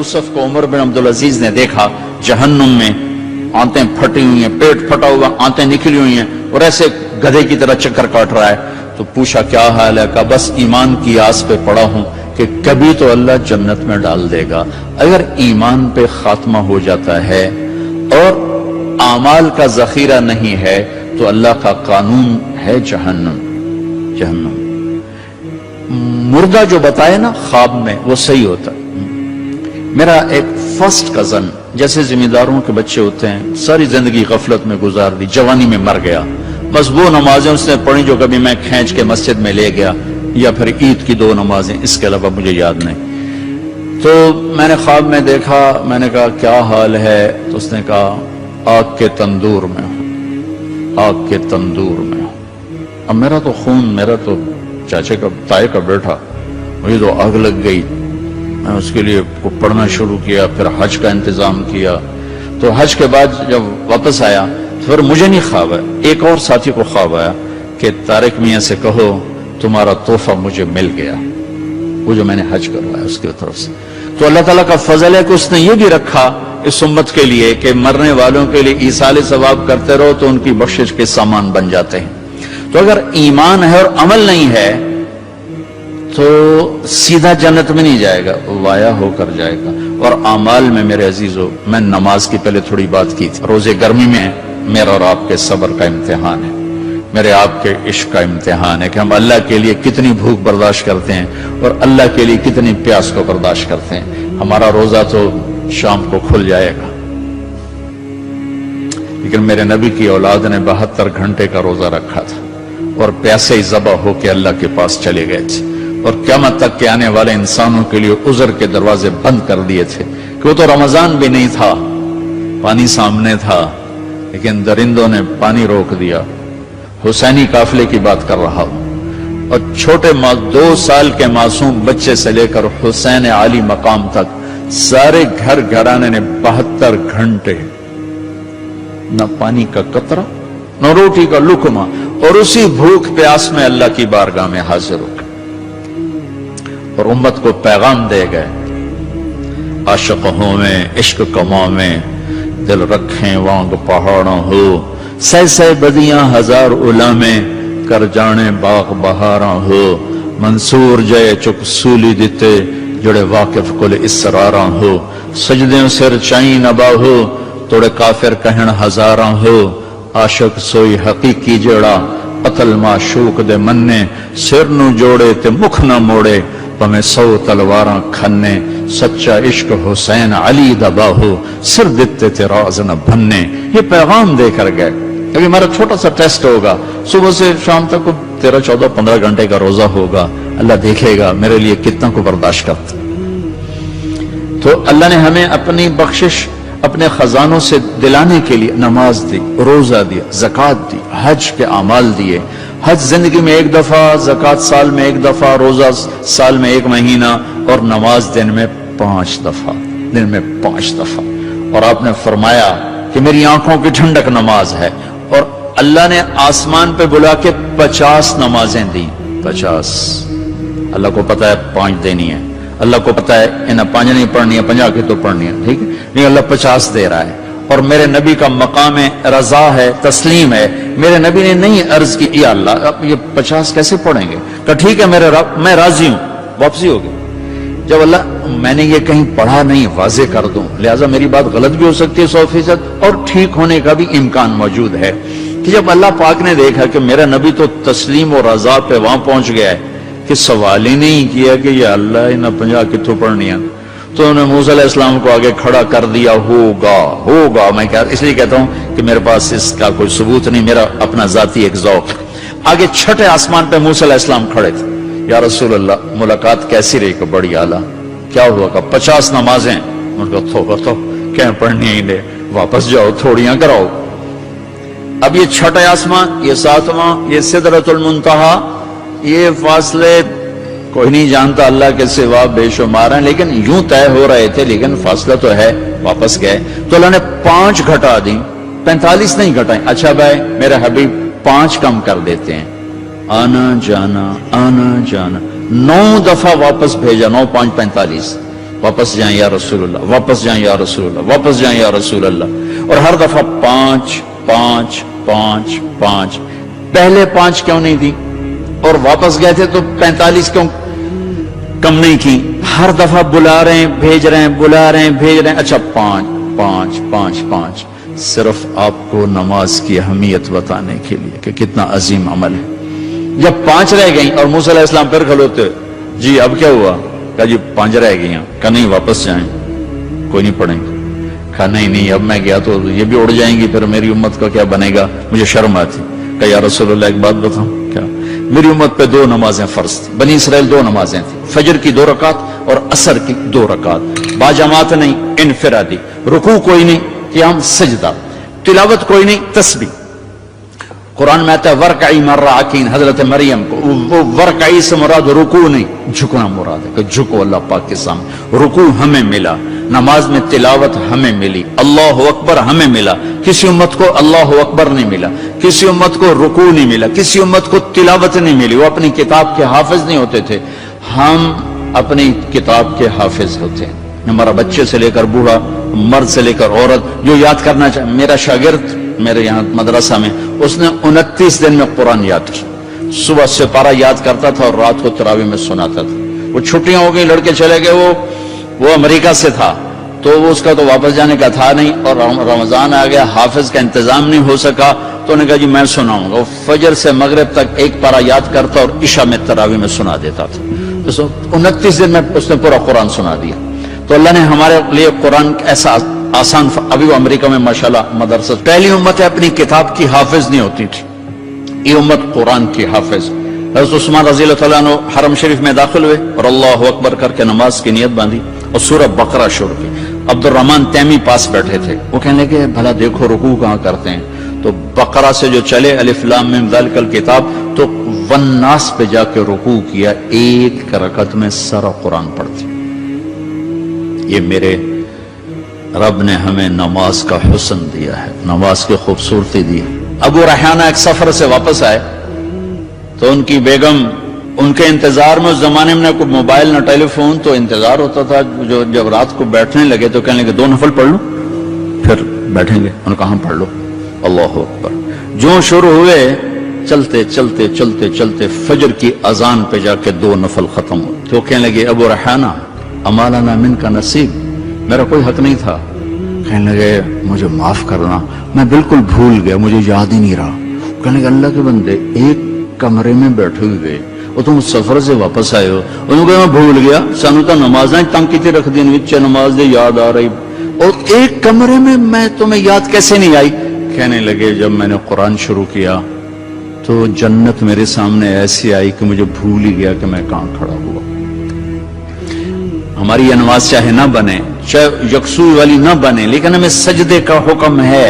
یوسف کو عمر بن عبدالعزیز نے دیکھا جہنم میں، آنتیں پھٹی ہوئی ہیں، پیٹ پھٹا ہوا، آنتیں نکلی ہوئی ہیں، اور ایسے گدھے کی طرح چکر کاٹ رہا ہے، تو پوچھا کیا حال ہے؟ کہا بس ایمان کی آس پہ پڑا ہوں کہ کبھی تو اللہ جنت میں ڈال دے گا۔ اگر ایمان پہ خاتمہ ہو جاتا ہے اور اعمال کا ذخیرہ نہیں ہے تو اللہ کا قانون ہے جہنم۔ مردہ جو بتائے نا خواب میں وہ صحیح ہوتا ہے۔ میرا ایک فرسٹ کزن، جیسے ذمہ داروں کے بچے ہوتے ہیں، ساری زندگی غفلت میں گزار دی، جوانی میں مر گیا، بس وہ نمازیں اس نے پڑھی جو کبھی میں کھینچ کے مسجد میں لے گیا، یا پھر عید کی 2 نمازیں، اس کے علاوہ مجھے یاد نہیں۔ تو میں نے خواب میں دیکھا، میں نے کہا کیا حال ہے؟ تو اس نے کہا آگ کے تندور میں ہوں، آگ کے تندور میں ہوں۔ اب میرا تو خون، میرا تو چاچے کا، تائے کا بیٹا، مجھے تو آگ لگ گئی۔ میں اس کے لیے پڑھنا شروع کیا، پھر حج کا انتظام کیا۔ تو حج کے بعد جب واپس آیا تو پھر مجھے نہیں خواب ہے، ایک اور ساتھی کو خواب آیا کہ طارق میاں سے کہو تمہارا تحفہ مجھے مل گیا، وہ جو میں نے حج کروایا اس کی طرف سے۔ تو اللہ تعالیٰ کا فضل ہے کہ اس نے یہ بھی رکھا اس امت کے لیے کہ مرنے والوں کے لیے ایصال ثواب کرتے رہو تو ان کی بخشش کے سامان بن جاتے ہیں۔ تو اگر ایمان ہے اور عمل نہیں ہے تو سیدھا جنت میں نہیں جائے گا، وایا ہو کر جائے گا۔ اور اعمال میں میرے عزیزو، میں نماز کی پہلے تھوڑی بات کی تھی، روزے گرمی میں میرا اور آپ کے صبر کا امتحان ہے، میرے آپ کے عشق کا امتحان ہے کہ ہم اللہ کے لیے کتنی بھوک برداشت کرتے ہیں اور اللہ کے لیے کتنی پیاس کو برداشت کرتے ہیں۔ ہمارا روزہ تو شام کو کھل جائے گا، لیکن میرے نبی کی اولاد نے 72 گھنٹے کا روزہ رکھا تھا اور پیاسے ہی ذبح ہو کے اللہ کے پاس چلے گئے تھے، اور قیامت تک کے آنے والے انسانوں کے لیے عذر کے دروازے بند کر دیے تھے کہ وہ تو رمضان بھی نہیں تھا، پانی سامنے تھا لیکن درندوں نے پانی روک دیا۔ حسینی قافلے کی بات کر رہا ہوں، اور چھوٹے 2 سال کے معصوم بچے سے لے کر حسین عالی مقام تک سارے گھر گھرانے نے 72 گھنٹے نہ پانی کا قطرہ نہ روٹی کا لقمہ، اور اسی بھوک پیاس میں اللہ کی بارگاہ میں حاضر ہو گئے اور امت کو پیغام دے گئے، عاشق ہوں میں عشق کماں میں دل رکھیں وانگ پہاڑوں ہو، سہ بدیاں ہزار علامیں کر جانے باغ بہاراں ہو، منصور جے چک سولی دیتے جڑے واقف کل اسراراں ہو، سجدیں سر چائیں نبا ہو توڑے کافر کہن ہزاراں ہو، عاشق سوئی حقیقی جڑا قتل معشوق دے مننے، سر نو جوڑے تے مکھ نہ موڑے پمیں 100 تلواراں کھنے، سچا عشق حسین علی دبا ہو سر دیتے تے راز نہ بھننے۔ یہ پیغام دے کر گئے۔ ابھی ہمارا چھوٹا سا ٹیسٹ ہوگا، صبح سے شام تک 13, 14, 15 گھنٹے کا روزہ ہوگا، اللہ دیکھے گا میرے لیے کتنا کو برداشت کرتا۔ تو اللہ نے ہمیں اپنی بخشش اپنے خزانوں سے دلانے کے لیے نماز دی، روزہ دیا، زکوٰۃ دی، حج کے اعمال دیے۔ حج زندگی میں 1 دفعہ، زکوٰۃ سال میں 1 دفعہ، روزہ سال میں 1 مہینہ، اور نماز دن میں 5 دفعہ، دن میں 5 دفعہ۔ اور آپ نے فرمایا کہ میری آنکھوں کی ٹھنڈک نماز ہے، اور اللہ نے آسمان پہ بلا کے 50 نمازیں دی، 50۔ اللہ کو پتا ہے 5 دینی ہے، اللہ کو پتا ہے انہیں 5 نہیں پڑھنی ہے، 50 کی تو پڑھنی ہے، ٹھیک ہے، نہیں اللہ 50 دے رہا ہے۔ اور میرے نبی کا مقام رضا ہے، تسلیم ہے۔ میرے نبی نے نہیں عرض کی یا اللہ اب یہ 50 کیسے پڑھیں گے؟ کہ ٹھیک ہے میرے رب میں راضی ہوں، واپسی ہوگی۔ جب اللہ میں نے یہ کہیں پڑھا نہیں واضح کر دوں، لہٰذا میری بات غلط بھی ہو سکتی ہے 100%، اور ٹھیک ہونے کا بھی امکان موجود ہے، کہ جب اللہ پاک نے دیکھا کہ میرا نبی تو تسلیم و رضا پہ وہاں پہنچ گیا ہے کہ سوال ہی نہیں کیا کہ یا اللہ انہیں 50 کتوں پڑھنی ہے، تو انہوں نے موسیٰ علیہ السلام کو آگے کھڑا کر دیا، ہوگا۔ میں اس لیے کہتا ہوں کہ میرے پاس اس کا کوئی ثبوت نہیں، میرا اپنا ذاتی ایک ذوق۔ آگے چھٹے آسمان پہ موسیٰ علیہ السلام کھڑے تھے، یا رسول اللہ ملاقات کیسی رہی؟ کہ بڑی اعلیٰ۔ کیا ہوا؟ کہ 50 نمازیں۔ ان کو تو کیا پڑھنی ہی لے، واپس جاؤ تھوڑیاں کراؤ۔ اب یہ چھٹے آسمان، یہ 7واں، یہ سدرۃ المنتہا، یہ فاصلے کوئی نہیں جانتا اللہ کے سوا، بے شمار ہیں، لیکن یوں طے ہو رہے تھے، لیکن فاصلہ تو ہے۔ واپس گئے تو اللہ نے 5 گھٹا دی، 45 نہیں گھٹائیں۔ اچھا بھائی میرے حبیب 5 کم کر دیتے ہیں، آنا جانا 9 دفعہ واپس بھیجا، 9 5 45۔ واپس جائیں یا رسول اللہ، واپس جائیں یا رسول اللہ، واپس جائیں یا رسول اللہ، اور ہر دفعہ 5 5 5 5 پہلے 5 کیوں نہیں دی، اور واپس گئے تھے تو 45 کیوں کم نہیں کی؟ ہر دفعہ بلا رہے ہیں بھیج رہے ہیں، بلا رہے ہیں بھیج رہے ہیں، اچھا 5 5 5 5 صرف آپ کو نماز کی اہمیت بتانے کے لیے کہ کتنا عظیم عمل ہے۔ جب 5 رہ گئیں اور موسیٰ علیہ السلام پھر کھلوتے، جی اب کیا ہوا؟ کہا جی 5 رہ گئی ہیں، کہا نہیں واپس جائیں، کوئی نہیں پڑھیں گے، کہا نہیں اب میں گیا تو یہ بھی اڑ جائیں گی، پھر میری امت کا کیا بنے گا، مجھے شرم آتی۔ کہا یا رسول اللہ ایک بات بتاؤں، کیا؟ میری امت پہ 2 نمازیں فرض تھی، بنی اسرائیل 2 نمازیں تھیں، فجر کی 2 رکعت اور عصر کی 2 رکعت، باجماعت نہیں، انفرادی، رکوع کوئی نہیں، قیام سجدہ، تلاوت کوئی نہیں، تسبیح۔ قرآن میں آتا ہے ورکعی مع الراکعین، حضرت مریم کو وہ ورکعی سے مراد رکوع نہیں، جھکنا مراد ہے کہ جھکو اللہ پاک کے سامنے۔ رکوع ہمیں ملا، نماز میں تلاوت ہمیں ملی، اللہ اکبر ہمیں ملا، کسی امت کو اللہ اکبر نہیں ملا، کسی امت کو رکوع نہیں ملا، کسی امت کو تلاوت نہیں ملی، وہ اپنی کتاب کے حافظ نہیں ہوتے تھے، ہم اپنی کتاب کے حافظ ہوتے ہیں۔ ہمارا بچے سے لے کر بوڑھا، مرد سے لے کر عورت جو یاد کرنا چاہے، میرا شاگرد میرے یہاں مدرسہ میں اس نے 29 دن میں قرآن یاد کیا، صبح سے پارہ یاد کرتا تھا اور رات کو تراویح میں سناتا تھا۔ وہ چھٹیاں ہو گئی، لڑکے چلے گئے، وہ امریکہ سے تھا تو وہ اس کا تو واپس جانے کا تھا نہیں، اور رمضان آ گیا، حافظ کا انتظام نہیں ہو سکا تو انہوں نے کہا جی میں سناؤں گا۔ وہ فجر سے مغرب تک 1 پارہ یاد کرتا اور عشاء میں تراویح میں سنا دیتا تھا، تو 29 دن میں اس نے پورا قرآن سنا دیا۔ تو اللہ نے ہمارے لیے قرآن ایسا آسان، ابھی وہ امریکہ میں ماشاءاللہ مدرسہ، پہلی امت ہے اپنی کتاب کی حافظ نہیں ہوتی تھی، یہ امت قرآن کی حافظ۔ حضرت عثمان رضی اللہ تعالیٰ عنہ حرم شریف میں داخل ہوئے اور اللہ اکبر کر کے نماز کی نیت باندھی اور سورہ بقرہ شروع کی۔ عبد الرحمن تیمی پاس بیٹھے تھے، وہ کہنے لگے بھلا دیکھو رکوع کہاں کرتے ہیں، تو بقرہ سے جو چلے الف لام میم ذالک الکتاب تو والناس پہ جا کے رکوع کیا، 1 رکعت میں سارا قرآن پڑھتے۔ یہ میرے رب نے ہمیں نماز کا حسن دیا ہے، نماز کی خوبصورتی دی ہے۔ ابو ریحانہ ایک سفر سے واپس آئے تو ان کی بیگم ان کے انتظار میں، اس زمانے میں نہ کوئی موبائل نہ ٹیلی فون، تو انتظار ہوتا تھا، جب رات کو بیٹھنے لگے تو کہنے لگے 2 نفل پڑھ لوں پھر بیٹھیں گے، ان کہاں پڑھ لو، اللہ اکبر۔ جو شروع ہوئے چلتے چلتے چلتے چلتے فجر کی اذان پہ جا کے 2 نفل ختم ہوئے، تو کہنے لگے ابو ریحانہ اما لنا من کا نصیب، میرا کوئی حق نہیں تھا؟ کہنے لگے مجھے معاف کرنا، میں بالکل بھول گیا، مجھے یاد ہی نہیں رہا۔ کہنے لگے اللہ کے بندے، 1 کمرے میں بیٹھے ہوئے اور تم سفر سے واپس آئے ہو، انہوں نے کہا میں بھول گیا، سانو تو نمازیں تنگ کی رکھ دی، نیچے نماز دے یاد آ رہی، اور 1 کمرے میں تمہیں یاد کیسے نہیں آئی؟ کہنے لگے جب میں نے قرآن شروع کیا تو جنت میرے سامنے ایسی آئی کہ مجھے بھول ہی گیا کہ میں کہاں کھڑا ہوا۔ ہماری یہ نماز چاہے نہ بنے، چاہے یکسوئی والی نہ بنے، لیکن ہمیں سجدے کا حکم ہے،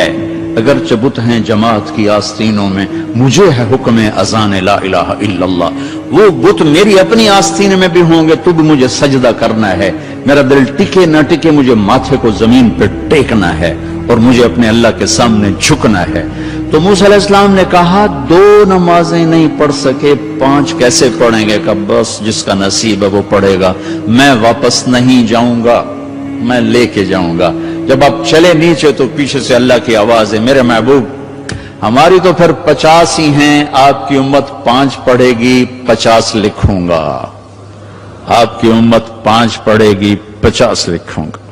اگرچہ بت ہیں جماعت کی آستینوں میں، مجھے ہے حکم اذان لا الہ الا اللہ۔ وہ بت میری اپنی آستین میں بھی ہوں گے تو بھی مجھے سجدہ کرنا ہے، میرا دل ٹکے نہ ٹکے مجھے ماتھے کو زمین پہ ٹیکنا ہے اور مجھے اپنے اللہ کے سامنے جھکنا ہے۔ تو موسیٰ علیہ السلام نے کہا 2 نمازیں نہیں پڑھ سکے، 5 کیسے پڑھیں گے؟ کہ بس جس کا نصیب ہے وہ پڑھے گا، میں واپس نہیں جاؤں گا، میں لے کے جاؤں گا۔ جب آپ چلے نیچے تو پیچھے سے اللہ کی آواز ہے، میرے محبوب ہماری تو پھر 50 ہی ہیں، آپ کی امت 5 پڑھے گی، 50 لکھوں گا، آپ کی امت 5 پڑھے گی، 50 لکھوں گا۔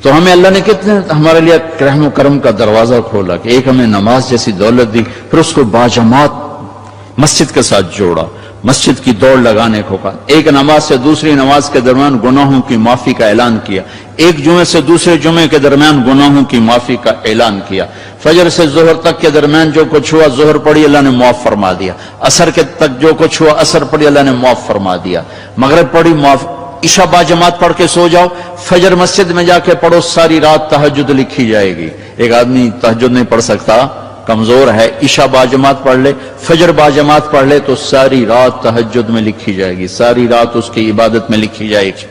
تو ہمیں اللہ نے کتنے ہمارے لیے رحم و کرم کا دروازہ کھولا کہ ایک ہمیں نماز جیسی دولت دی، پھر اس کو باجماعت مسجد کے ساتھ جوڑا، مسجد کی دوڑ لگانے کو کہا، ایک نماز سے دوسری نماز کے درمیان گناہوں کی معافی کا اعلان کیا، ایک جمعے سے دوسرے جمعے کے درمیان گناہوں کی معافی کا اعلان کیا، فجر سے ظہر تک کے درمیان جو کچھ ہوا ظہر پڑھی اللہ نے معاف فرما دیا، عصر کے تک جو کچھ ہوا عصر پڑھی اللہ نے معاف فرما دیا، مغرب پڑھی معاف، عشاء با جماعت پڑھ کے سو جاؤ، فجر مسجد میں جا کے پڑھو، ساری رات تہجد لکھی جائے گی۔ ایک آدمی تہجد نہیں پڑھ سکتا، کمزور ہے، عشاء با جماعت پڑھ لے، فجر با جماعت پڑھ لے تو ساری رات تہجد میں لکھی جائے گی، ساری رات اس کی عبادت میں لکھی جائے گی۔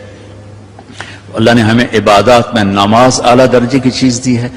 اللہ نے ہمیں عبادات میں نماز اعلیٰ درجے کی چیز دی ہے۔